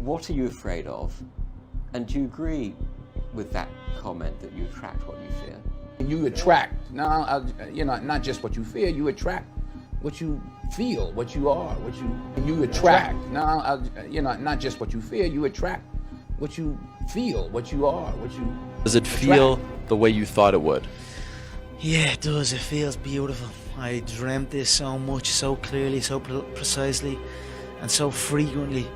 What are you afraid of? And do you agree with that comment that you attract what you fear? You attract, not just what you fear, you attract what you feel, what you are, you attract, not just what you fear, you attract what you feel, what you are, Does it feel the way you thought it would? Yeah, it does. It feels beautiful. I dreamt this so much, so clearly, so precisely, and so frequently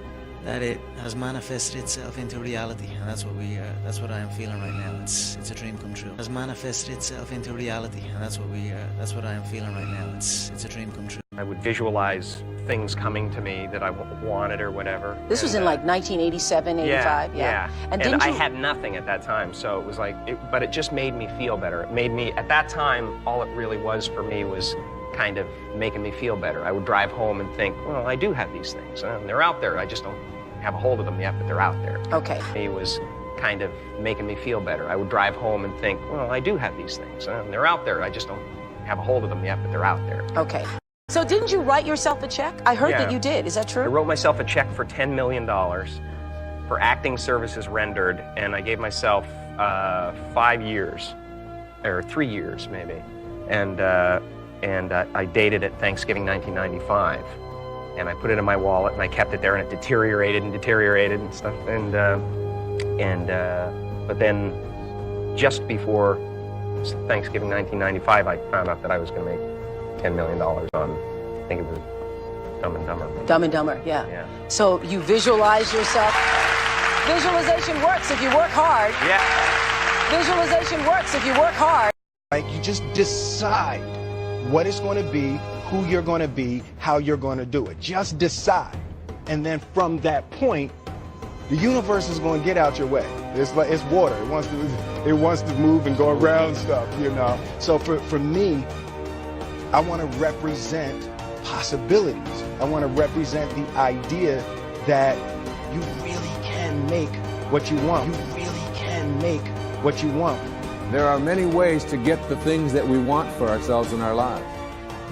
that it has manifested itself into reality, and that's what I am feeling right now. It's a dream come true. It has manifested itself into reality, and that's what I am feeling right now. It's a dream come true. I would visualize things coming to me that I wanted or whatever. This was in like 1987, 85, yeah. And I had nothing at that time, so it was like, but it just made me feel better. It made me, at that time, all it really was for me was kind of making me feel better. I would drive home and think, well, I do have these things, and they're out there. I just don't have a hold of them yet, but they're out there. Okay. It was kind of making me feel better. I would drive home and think, well, I do have these things, and they're out there. I just don't have a hold of them yet, but they're out there. Okay. So didn't you write yourself a check? I heard that you did. Is that true? I wrote myself a check for $10 million for acting services rendered, and I gave myself 5 years, or 3 years maybe, and I dated it Thanksgiving 1995, and I put it in my wallet and I kept it there, and it deteriorated and stuff, but then just before Thanksgiving 1995, I found out that I was going to make $10 million on, I think it was Dumb and Dumber. Dumb and Dumber, yeah. So you visualize yourself. Visualization works if you work hard. Yeah. Visualization works if you work hard. Like, you just decide what it's going to be, who you're going to be, how you're going to do it. Just decide. And then from that point, the universe is going to get out your way. It's like, it's water. It wants to move and go around stuff, you know. So for me, I want to represent possibilities. I want to represent the idea that you really can make what you want. You really can make what you want. There are many ways to get the things that we want for ourselves in our lives.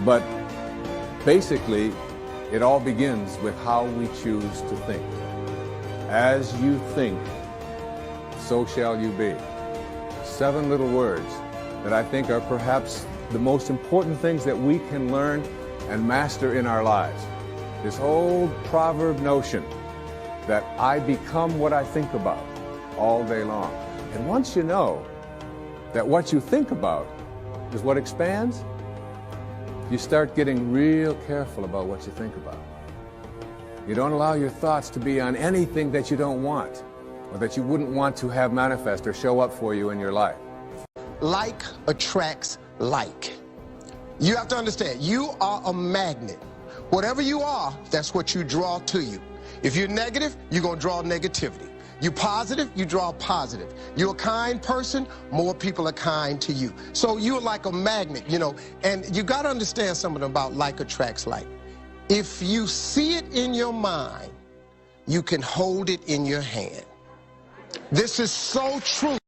But basically, it all begins with how we choose to think. As you think, so shall you be. 7 little words that I think are perhaps the most important things that we can learn and master in our lives. This old proverb notion that I become what I think about all day long. And once you know that what you think about is what expands, you start getting real careful about what you think about. You don't allow your thoughts to be on anything that you don't want or that you wouldn't want to have manifest or show up for you in your life. Like attracts like. You have to understand, you are a magnet. Whatever you are, that's what you draw to you. If you're negative, you're going to draw negativity. You're positive, you draw positive. You're a kind person, more people are kind to you. So you're like a magnet, you know, and you got to understand something about like attracts like. If you see it in your mind, you can hold it in your hand. This is so true.